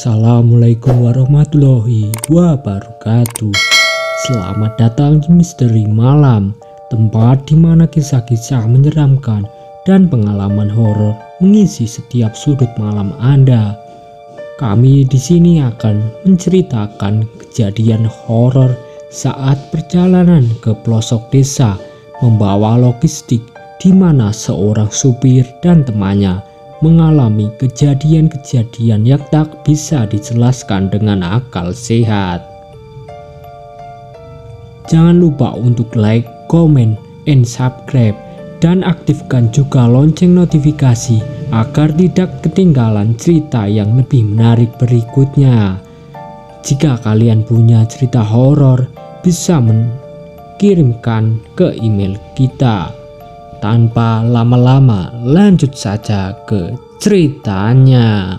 Assalamualaikum warahmatullahi wabarakatuh. Selamat datang di Misteri Malam, tempat di mana kisah-kisah menyeramkan dan pengalaman horor mengisi setiap sudut malam Anda. Kami di sini akan menceritakan kejadian horor saat perjalanan ke pelosok desa membawa logistik, di mana seorang supir dan temannya mengalami kejadian-kejadian yang tak bisa dijelaskan dengan akal sehat. Jangan lupa untuk like, comment, and subscribe, dan aktifkan juga lonceng notifikasi agar tidak ketinggalan cerita yang lebih menarik berikutnya. Jika kalian punya cerita horor, bisa mengirimkan ke email kita. Tanpa lama-lama, lanjut saja ke ceritanya.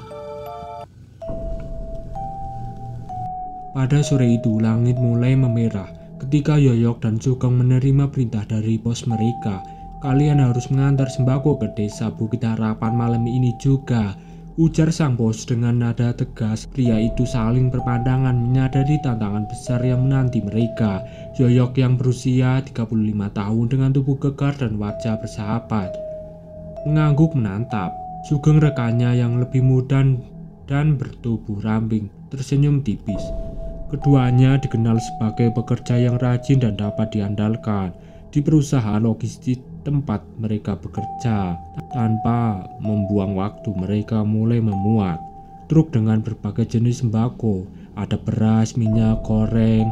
Pada sore itu, langit mulai memerah ketika Yoyok dan Sugeng menerima perintah dari bos mereka. Kalian harus mengantar sembako ke desa Bukit Harapan malam ini juga, ujar sang bos dengan nada tegas. Pria itu saling berpandangan, menyadari tantangan besar yang menanti mereka. Yoyok yang berusia 35 tahun dengan tubuh kekar dan wajah bersahabat mengangguk menatap. Sugeng rekannya yang lebih muda dan bertubuh ramping tersenyum tipis. Keduanya dikenal sebagai pekerja yang rajin dan dapat diandalkan di perusahaan logistik tempat mereka bekerja. Tanpa membuang waktu, mereka mulai memuat truk dengan berbagai jenis sembako. Ada beras, minyak goreng,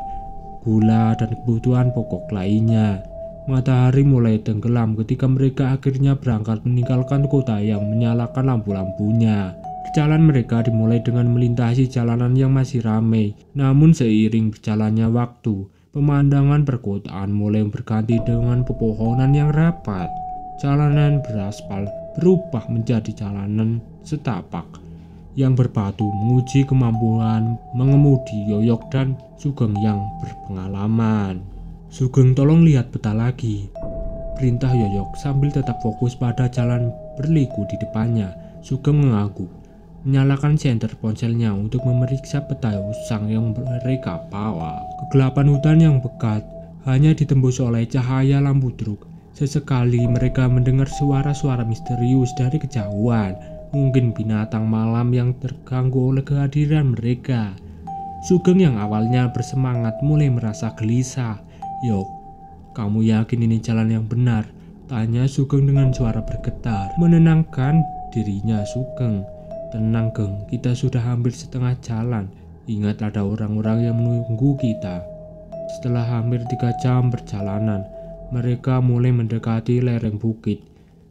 gula, dan kebutuhan pokok lainnya. Matahari mulai tenggelam ketika mereka akhirnya berangkat meninggalkan kota yang menyalakan lampu-lampunya. Perjalanan mereka dimulai dengan melintasi jalanan yang masih ramai. Namun seiring berjalannya waktu, pemandangan perkotaan mulai berganti dengan pepohonan yang rapat. Jalanan beraspal berubah menjadi jalanan setapak yang berbatu, menguji kemampuan mengemudi Yoyok dan Sugeng yang berpengalaman. Sugeng, tolong lihat peta lagi, perintah Yoyok sambil tetap fokus pada jalan berliku di depannya. Sugeng mengangguk, menyalakan senter ponselnya untuk memeriksa peta usang yang mereka bawa. Kegelapan hutan yang pekat hanya ditembus oleh cahaya lampu truk. Sesekali mereka mendengar suara-suara misterius dari kejauhan, mungkin binatang malam yang terganggu oleh kehadiran mereka. Sugeng yang awalnya bersemangat mulai merasa gelisah. "Yok, kamu yakin ini jalan yang benar?" tanya Sugeng dengan suara bergetar. Menenangkan dirinya Sugeng, "Tenang Geng, kita sudah hampir setengah jalan. Ingat, ada orang-orang yang menunggu kita." Setelah hampir 3 jam perjalanan, mereka mulai mendekati lereng bukit.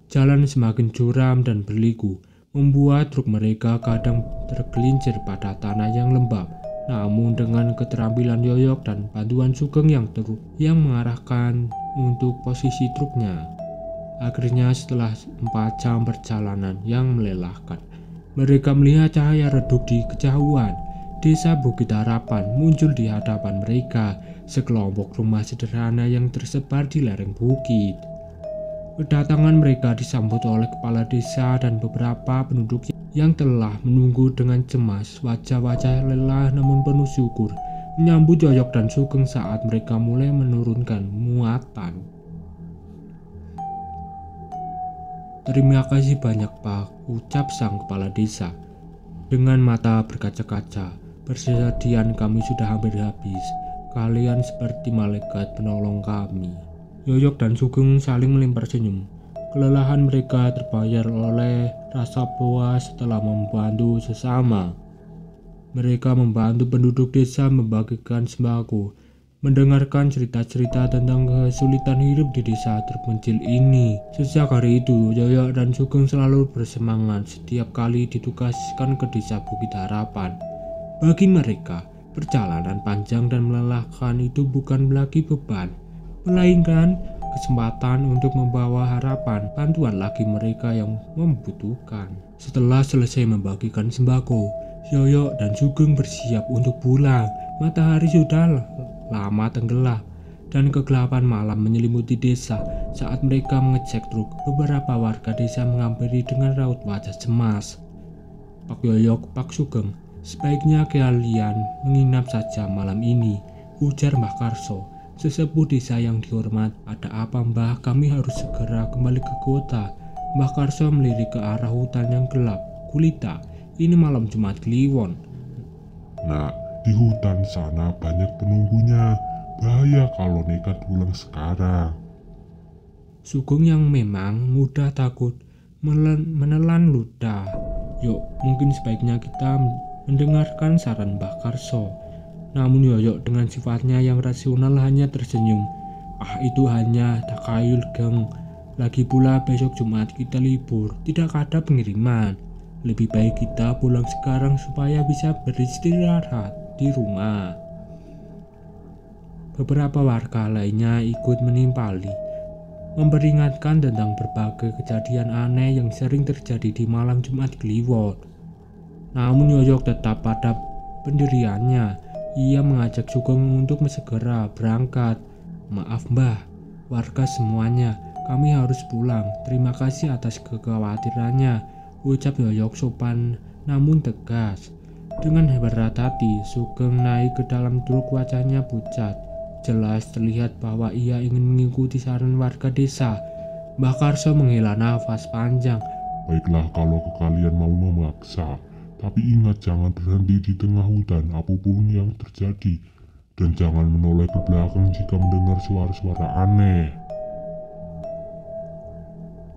Jalan semakin curam dan berliku, membuat truk mereka kadang tergelincir pada tanah yang lembab. Namun dengan keterampilan Yoyok dan bantuan Sugeng yang mengarahkan untuk posisi truknya, akhirnya setelah 4 jam perjalanan yang melelahkan, mereka melihat cahaya redup di kejauhan. Desa Bukit Harapan muncul di hadapan mereka, sekelompok rumah sederhana yang tersebar di lereng bukit. Kedatangan mereka disambut oleh kepala desa dan beberapa penduduk yang telah menunggu dengan cemas. Wajah-wajah lelah namun penuh syukur menyambut Yoyok dan Sugeng saat mereka mulai menurunkan muatan. "Terima kasih banyak Pak," ucap sang kepala desa dengan mata berkaca-kaca. "Persediaan kami sudah hampir habis. Kalian seperti malaikat penolong kami." Yoyok dan Sugeng saling melempar senyum. Kelelahan mereka terbayar oleh rasa puas setelah membantu sesama. Mereka membantu penduduk desa membagikan sembako, mendengarkan cerita-cerita tentang kesulitan hidup di desa terpencil ini. Sejak hari itu, Yoyok dan Sugeng selalu bersemangat setiap kali ditugaskan ke desa Bukit Harapan. Bagi mereka, perjalanan panjang dan melelahkan itu bukan lagi beban, melainkan kesempatan untuk membawa harapan, bantuan lagi mereka yang membutuhkan. Setelah selesai membagikan sembako, Yoyok dan Sugeng bersiap untuk pulang. Matahari sudah lama tenggelam dan kegelapan malam menyelimuti desa. Saat mereka mengecek truk, beberapa warga desa menghampiri dengan raut wajah cemas. "Pak Yoyok, Pak Sugeng, Sebaiknya kalian menginap saja malam ini, ujar Mbah Karso. Sesepuh desa yang dihormat, ada apa Mbah? Kami harus segera kembali ke kota. Mbah Karso melirik ke arah hutan yang gelap gulita. Ini malam Jumat Kliwon. Nah, di hutan sana banyak penunggunya. Bahaya kalau nekat pulang sekarang. Sugeng yang memang mudah takut menelan ludah. Yuk, mungkin sebaiknya kita mendengarkan saran Mbah Karso. Namun Yoyok dengan sifatnya yang rasional hanya tersenyum. Itu hanya takayul geng. Lagi pula besok Jumat kita libur, tidak ada pengiriman. Lebih baik kita pulang sekarang supaya bisa beristirahat di rumah. Beberapa warga lainnya ikut menimpali, memperingatkan tentang berbagai kejadian aneh yang sering terjadi di malam Jumat Kliwon. Namun Yoyok tetap pada pendiriannya. Ia mengajak Sugeng untuk segera berangkat. Maaf Mbah, warga semuanya, kami harus pulang. Terima kasih atas kekhawatirannya, ucap Yoyok sopan namun tegas. Dengan berat hati, Sugeng naik ke dalam truk, wajahnya pucat. Jelas terlihat bahwa ia ingin mengikuti saran warga desa. Mbah Karso menghela nafas panjang. Baiklah kalau kalian mau memaksa. Tapi ingat jangan berhenti di tengah hutan apapun yang terjadi. Dan jangan menoleh ke belakang jika mendengar suara-suara aneh.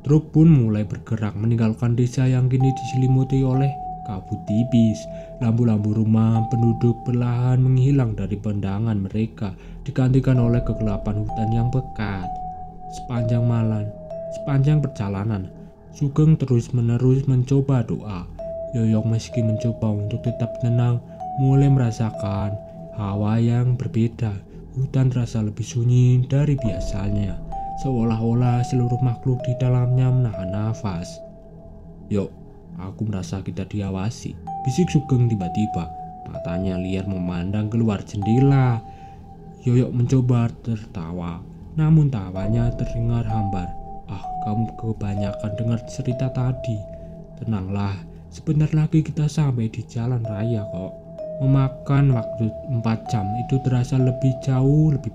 Truk pun mulai bergerak meninggalkan desa yang kini diselimuti oleh kabut tipis. Lampu-lampu rumah penduduk perlahan menghilang dari pandangan mereka, digantikan oleh kegelapan hutan yang pekat. Sepanjang perjalanan, Sugeng terus-menerus mencoba doa. Yoyok meski mencoba untuk tetap tenang, mulai merasakan hawa yang berbeda. Hutan terasa lebih sunyi dari biasanya, seolah-olah seluruh makhluk di dalamnya menahan nafas. Yuk, aku merasa kita diawasi, bisik Sugeng tiba-tiba. Matanya liar memandang keluar jendela. Yoyok mencoba tertawa, namun tawanya terdengar hambar. Kamu kebanyakan dengar cerita tadi. Tenanglah, sebentar lagi kita sampai di jalan raya kok. Memakan waktu 4 jam itu terasa lebih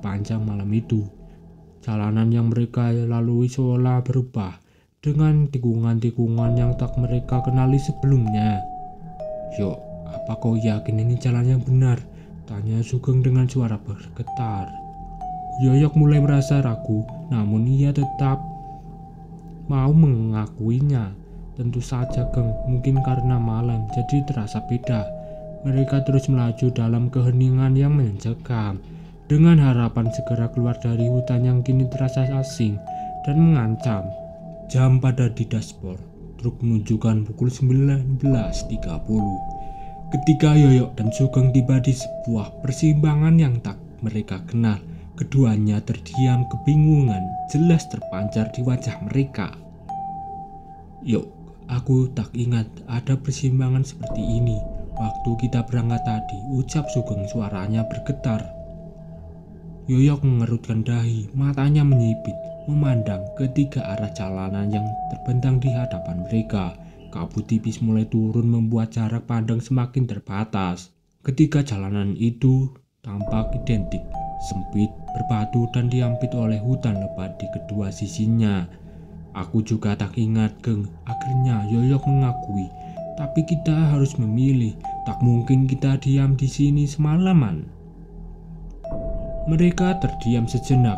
panjang malam itu. Jalanan yang mereka lalui seolah berubah dengan tikungan-tikungan yang tak mereka kenali sebelumnya. Yuk, apa kau yakin ini jalan yang benar? Tanya Sugeng dengan suara bergetar. Yoyok mulai merasa ragu, namun ia tetap mau mengakuinya. Tentu saja Geng, mungkin karena malam jadi terasa beda. Mereka terus melaju dalam keheningan yang mencekam, dengan harapan segera keluar dari hutan yang kini terasa asing dan mengancam. Jam pada di dashboard truk menunjukkan pukul 19.30. Ketika Yoyok dan Sugeng tiba di sebuah persimpangan yang tak mereka kenal, keduanya terdiam, kebingungan jelas terpancar di wajah mereka. Yuk, aku tak ingat ada persimpangan seperti ini waktu kita berangkat tadi, ucap Sugeng, suaranya bergetar. Yoyok mengerutkan dahi, matanya menyipit, memandang ketiga arah jalanan yang terbentang di hadapan mereka. Kabut tipis mulai turun membuat jarak pandang semakin terbatas. Ketiga jalanan itu tampak identik, sempit, berbatu dan diampit oleh hutan lebat di kedua sisinya. Aku juga tak ingat Geng, akhirnya Yoyok mengakui. Tapi kita harus memilih, tak mungkin kita diam di sini semalaman. Mereka terdiam sejenak,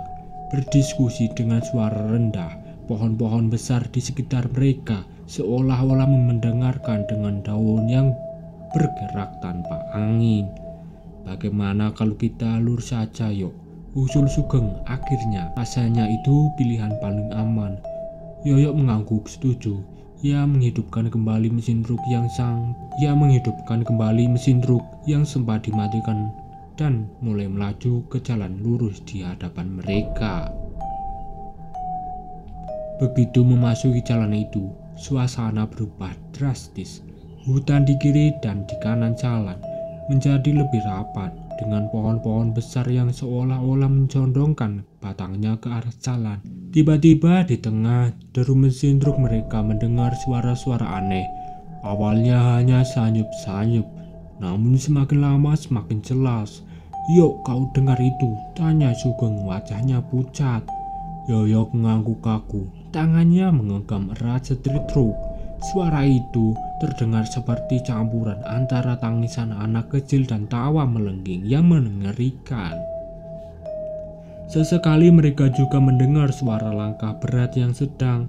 berdiskusi dengan suara rendah. Pohon-pohon besar di sekitar mereka seolah-olah mendengarkan dengan daun yang bergerak tanpa angin. Bagaimana kalau kita lurus saja yuk, usul Sugeng. Akhirnya rasanya itu pilihan paling aman. Yoyok mengangguk setuju. Ia menghidupkan kembali mesin truk yang sempat dimatikan dan mulai melaju ke jalan lurus di hadapan mereka. Begitu memasuki jalan itu, suasana berubah drastis. Hutan di kiri dan di kanan jalan menjadi lebih rapat dengan pohon-pohon besar yang seolah-olah mencondongkan batangnya ke arah jalan. Tiba-tiba di tengah deru mesin truk mereka mendengar suara-suara aneh. Awalnya hanya sanyup-sanyup, Namun semakin lama semakin jelas. "Yuk, kau dengar itu?" tanya Sugeng, wajahnya pucat. Yoyok mengangguk kaku, tangannya menggenggam erat setir truk. Suara itu terdengar seperti campuran antara tangisan anak kecil dan tawa melengging yang mengerikan. Sesekali mereka juga mendengar suara langkah berat yang sedang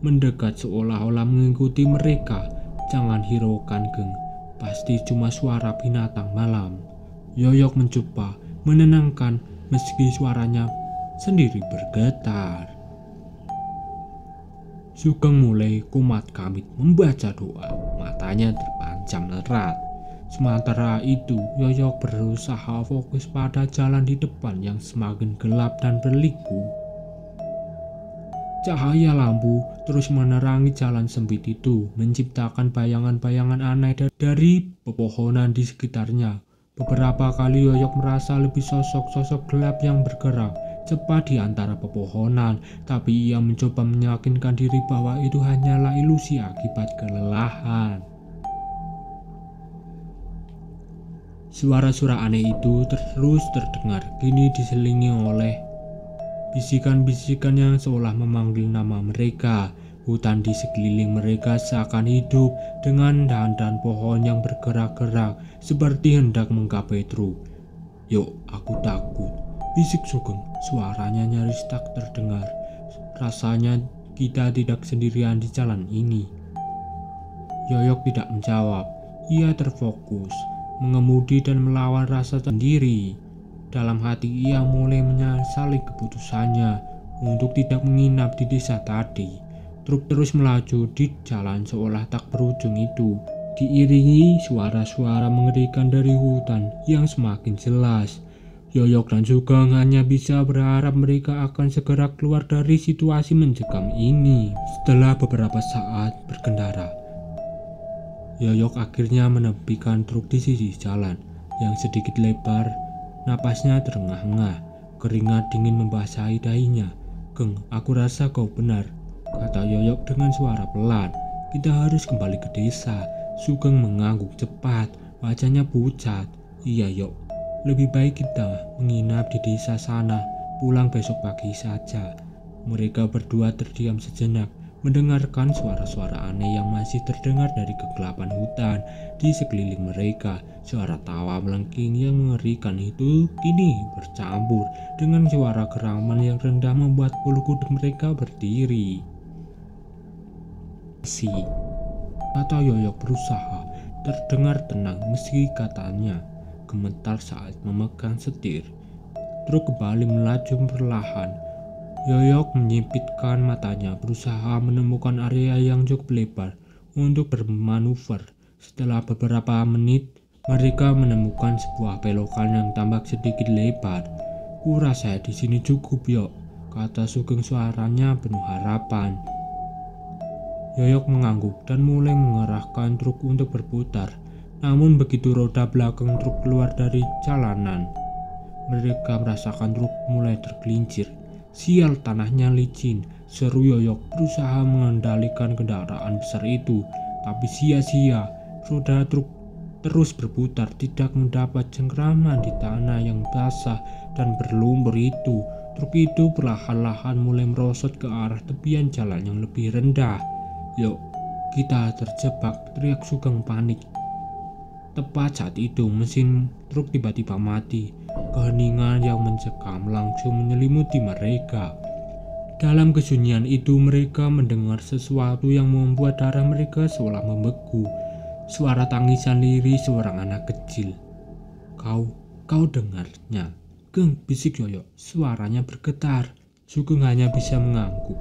mendekat seolah-olah mengikuti mereka. "Jangan hiraukan, Geng. Pasti cuma suara binatang malam." Yoyok mencoba menenangkan meski suaranya sendiri bergetar. Sugeng mulai kumat kamit membaca doa, matanya terpancang erat. Sementara itu, Yoyok berusaha fokus pada jalan di depan yang semakin gelap dan berliku. Cahaya lampu terus menerangi jalan sempit itu, menciptakan bayangan-bayangan aneh dari pepohonan di sekitarnya. Beberapa kali Yoyok merasa lebih sosok-sosok gelap yang bergerak cepat di antara pepohonan, tapi ia mencoba meyakinkan diri bahwa itu hanyalah ilusi akibat kelelahan. Suara-suara aneh itu terus terdengar, kini diselingi oleh bisikan-bisikan yang seolah memanggil nama mereka. Hutan di sekeliling mereka seakan hidup dengan dahan dan pohon yang bergerak-gerak seperti hendak menggapai truk. "Yuk, aku takut," bisik Sugeng. Suaranya nyaris tak terdengar. "Rasanya kita tidak sendirian di jalan ini." Yoyok tidak menjawab. Ia terfokus, mengemudi dan melawan rasa sendiri. Dalam hati ia mulai menyesali keputusannya untuk tidak menginap di desa tadi. Truk terus melaju di jalan seolah tak berujung itu, diiringi suara-suara mengerikan dari hutan yang semakin jelas. Yoyok dan Sugeng hanya bisa berharap mereka akan segera keluar dari situasi mencekam ini. Setelah beberapa saat berkendara, Yoyok akhirnya menepikan truk di sisi jalan yang sedikit lebar. Napasnya terengah-engah, keringat dingin membasahi dahinya. "Geng, aku rasa kau benar," kata Yoyok dengan suara pelan. "Kita harus kembali ke desa." Sugeng mengangguk cepat, wajahnya pucat. "Iya, Yok. Lebih baik kita menginap di desa sana, pulang besok pagi saja." Mereka berdua terdiam sejenak, mendengarkan suara-suara aneh yang masih terdengar dari kegelapan hutan di sekeliling mereka. Suara tawa melengking yang mengerikan itu kini bercampur dengan suara geraman yang rendah membuat bulu kuduk mereka berdiri. "Si," kata Yoyok berusaha terdengar tenang meski katanya gemetar saat memegang setir. Truk kembali melaju perlahan. Yoyok menyipitkan matanya, berusaha menemukan area yang cukup lebar untuk bermanuver. Setelah beberapa menit, mereka menemukan sebuah belokan yang tampak sedikit lebar. "Kurasa di sini cukup, Yok," kata Sugeng, suaranya penuh harapan. Yoyok mengangguk dan mulai mengarahkan truk untuk berputar. Namun begitu roda belakang truk keluar dari jalanan, mereka merasakan truk mulai tergelincir. "Sial, tanahnya licin," seru Yoyok berusaha mengendalikan kendaraan besar itu. Tapi sia-sia, roda truk terus berputar, tidak mendapat cengkraman di tanah yang basah dan berlumpur itu. Truk itu perlahan-lahan mulai merosot ke arah tepian jalan yang lebih rendah. "Yuk, kita terjebak," teriak Sugeng panik. Tepat saat itu mesin truk tiba-tiba mati. Keheningan yang mencekam langsung menyelimuti mereka. Dalam kesunyian itu mereka mendengar sesuatu yang membuat darah mereka seolah membeku. Suara tangisan lirih seorang anak kecil. Kau dengarnya?" "Geng," bisik Yoyok, suaranya bergetar. Sugeng hanya bisa mengangguk,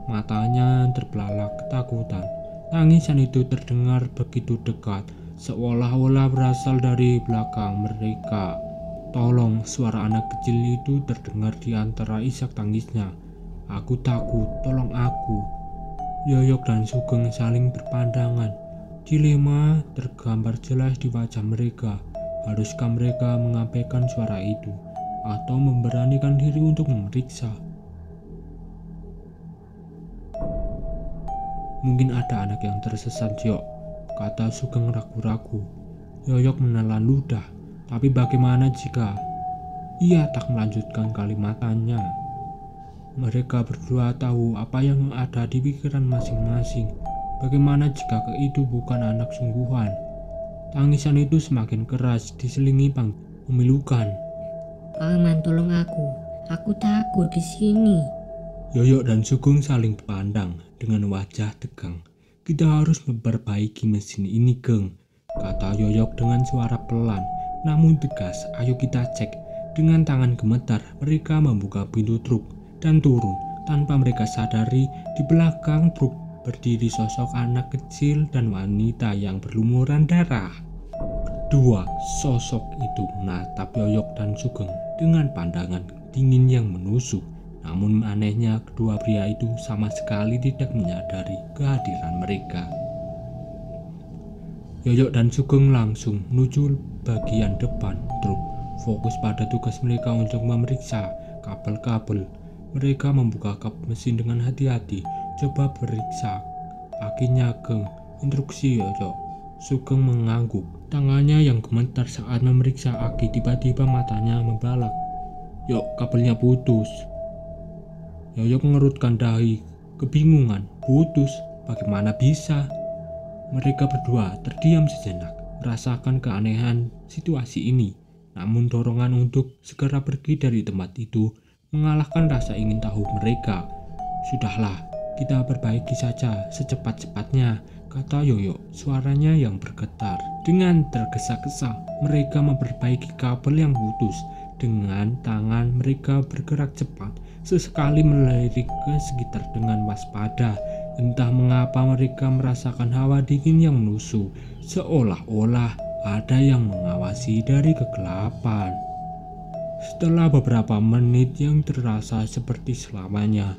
matanya terbelalak ketakutan. Tangisan itu terdengar begitu dekat, seolah-olah berasal dari belakang mereka. "Tolong," suara anak kecil itu terdengar di antara isak tangisnya. "Aku takut, tolong aku." Yoyok dan Sugeng saling berpandangan. Dilema tergambar jelas di wajah mereka. Haruskah mereka mengabaikan suara itu atau memberanikan diri untuk memeriksa? "Mungkin ada anak yang tersesat, Yok," kata Sugeng ragu-ragu. Yoyok menelan ludah. Tapi bagaimana jika ia tak melanjutkan kalimatannya? Mereka berdua tahu apa yang ada di pikiran masing-masing. Bagaimana jika itu bukan anak sungguhan? Tangisan itu semakin keras diselingi memilukan. Paman, tolong aku. Aku takut di sini. Yoyok dan Sugeng saling pandang dengan wajah tegang. Kita harus memperbaiki mesin ini, Geng, kata Yoyok dengan suara pelan namun tegas. Ayo kita cek. Dengan tangan gemetar mereka membuka pintu truk dan turun. Tanpa mereka sadari, di belakang truk berdiri sosok anak kecil dan wanita yang berlumuran darah. Kedua sosok itu menatap Yoyok dan Sugeng dengan pandangan dingin yang menusuk. Namun anehnya kedua pria itu sama sekali tidak menyadari kehadiran mereka. Yoyok dan Sugeng langsung menuju bagian depan truk, fokus pada tugas mereka untuk memeriksa kabel-kabel. Mereka membuka kap mesin dengan hati-hati. Coba periksa akinya, Geng, instruksi Yoyok. Sugeng mengangguk. Tangannya yang gemetar saat memeriksa aki. Tiba-tiba matanya membalak. Yuk, kabelnya putus. Yoyok mengerutkan dahi, kebingungan. Putus? Bagaimana bisa? Mereka berdua terdiam sejenak, merasakan keanehan situasi ini. Namun dorongan untuk segera pergi dari tempat itu mengalahkan rasa ingin tahu mereka. Sudahlah, kita perbaiki saja secepat-cepatnya, kata Yoyok, suaranya yang bergetar. Dengan tergesa-gesa, mereka memperbaiki kabel yang putus. Dengan tangan mereka bergerak cepat, sesekali melirik ke sekitar dengan waspada. Entah mengapa mereka merasakan hawa dingin yang menusuk, seolah-olah ada yang mengawasi dari kegelapan. Setelah beberapa menit yang terasa seperti selamanya,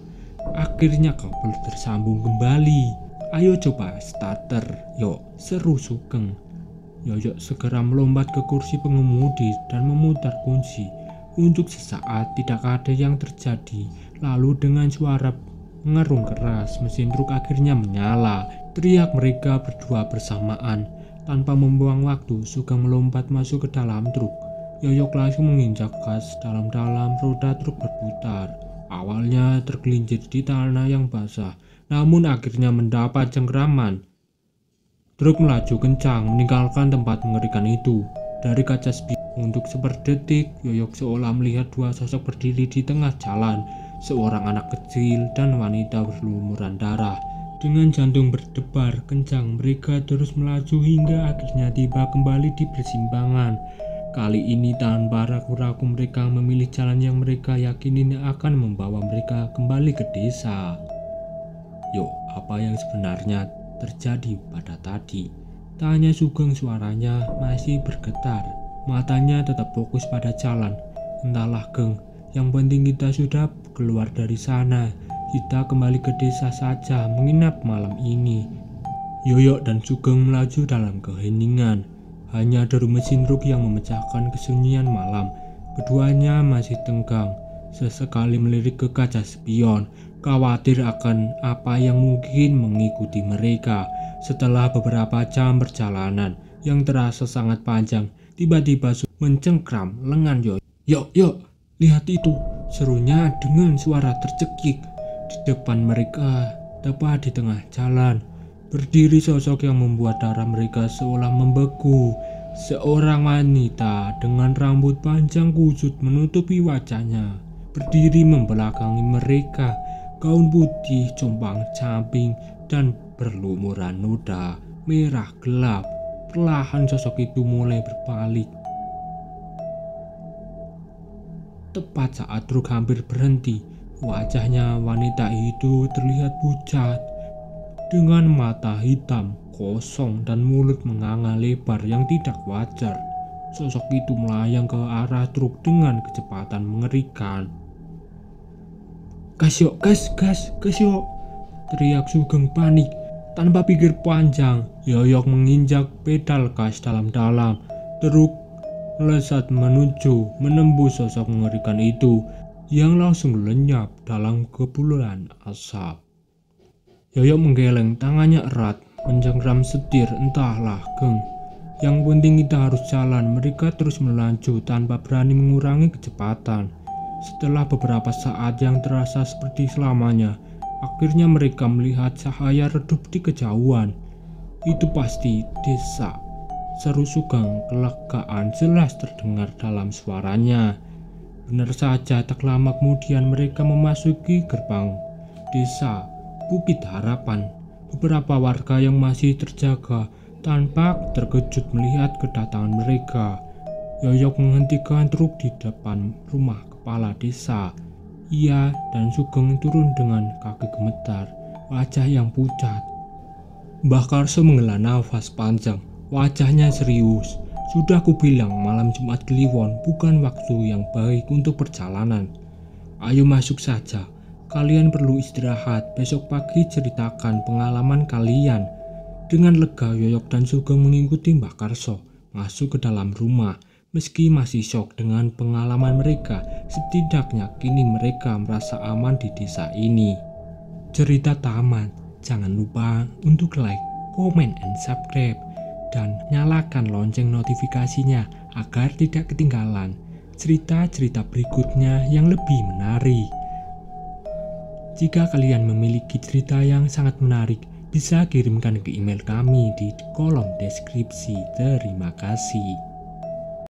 akhirnya kabel tersambung kembali. Ayo coba starter, yuk, seru Sugeng. Yoyok segera melompat ke kursi pengemudi dan memutar kunci. Untuk sesaat tidak ada yang terjadi. Lalu dengan suara mengerung keras, mesin truk akhirnya menyala. Teriak mereka berdua bersamaan. Tanpa membuang waktu, Sugeng melompat masuk ke dalam truk. Yoyok langsung menginjak gas dalam-dalam. Roda truk berputar. Awalnya tergelincir di tanah yang basah, namun akhirnya mendapat cengkraman. Truk melaju kencang meninggalkan tempat mengerikan itu. Dari kaca spion untuk seperdetik, Yoyok seolah melihat dua sosok berdiri di tengah jalan. Seorang anak kecil dan wanita berlumuran darah. Dengan jantung berdebar kencang, mereka terus melaju hingga akhirnya tiba kembali di persimpangan. Kali ini tanpa ragu-ragu mereka memilih jalan yang mereka yakini akan membawa mereka kembali ke desa. Yuk, apa yang sebenarnya terjadi pada tadi? Tanya Sugeng, suaranya masih bergetar. Matanya tetap fokus pada jalan. Entahlah, Geng, yang penting kita sudah keluar dari sana. Kita kembali ke desa saja, menginap malam ini. Yoyok dan Sugeng melaju dalam keheningan. Hanya deru mesin truk yang memecahkan kesunyian malam. Keduanya masih tenggang. Sesekali melirik ke kaca spion, khawatir akan apa yang mungkin mengikuti mereka. Setelah beberapa jam perjalanan yang terasa sangat panjang, tiba-tiba mencengkram lengan Yoyok. Yuk, lihat itu, serunya dengan suara tercekik. Di depan mereka, tepat di tengah jalan, berdiri sosok yang membuat darah mereka seolah membeku. Seorang wanita dengan rambut panjang kusut menutupi wajahnya, berdiri membelakangi mereka. Gaun putih compang-camping dan berlumuran noda merah gelap. Perlahan sosok itu mulai berbalik. Tepat saat truk hampir berhenti, wajahnya wanita itu terlihat pucat, dengan mata hitam kosong dan mulut menganga lebar yang tidak wajar. Sosok itu melayang ke arah truk dengan kecepatan mengerikan. Gas yuk, gas yuk, teriak Sugeng panik. Tanpa pikir panjang, Yoyok menginjak pedal gas dalam-dalam. Truk melesat menembus sosok mengerikan itu yang langsung lenyap dalam kepulan asap. Yoyok menggeleng tangannya erat, mencengkram setir. Entahlah, Geng, Yang penting kita harus jalan. Mereka terus melanjut tanpa berani mengurangi kecepatan. Setelah beberapa saat yang terasa seperti selamanya, akhirnya mereka melihat cahaya redup di kejauhan. Itu pasti desa. Seru Sugeng kelegaan jelas terdengar dalam suaranya. Benar saja, tak lama kemudian mereka memasuki gerbang desa Bukit Harapan. Beberapa warga yang masih terjaga tampak terkejut melihat kedatangan mereka. Yoyok menghentikan truk di depan rumah kepala desa. Ia dan Sugeng turun dengan kaki gemetar, wajah yang pucat. Mbah Karso menghela nafas panjang, wajahnya serius. Sudah kubilang malam Jumat Kliwon bukan waktu yang baik untuk perjalanan. Ayo masuk saja, kalian perlu istirahat, besok pagi ceritakan pengalaman kalian. Dengan lega Yoyok dan Sugeng mengikuti Mbah Karso masuk ke dalam rumah. Meski masih syok dengan pengalaman mereka, setidaknya kini mereka merasa aman di desa ini. Cerita tamat, jangan lupa untuk like, comment, and subscribe. Dan nyalakan lonceng notifikasinya agar tidak ketinggalan cerita-cerita berikutnya yang lebih menarik. Jika kalian memiliki cerita yang sangat menarik, bisa kirimkan ke email kami di kolom deskripsi. Terima kasih.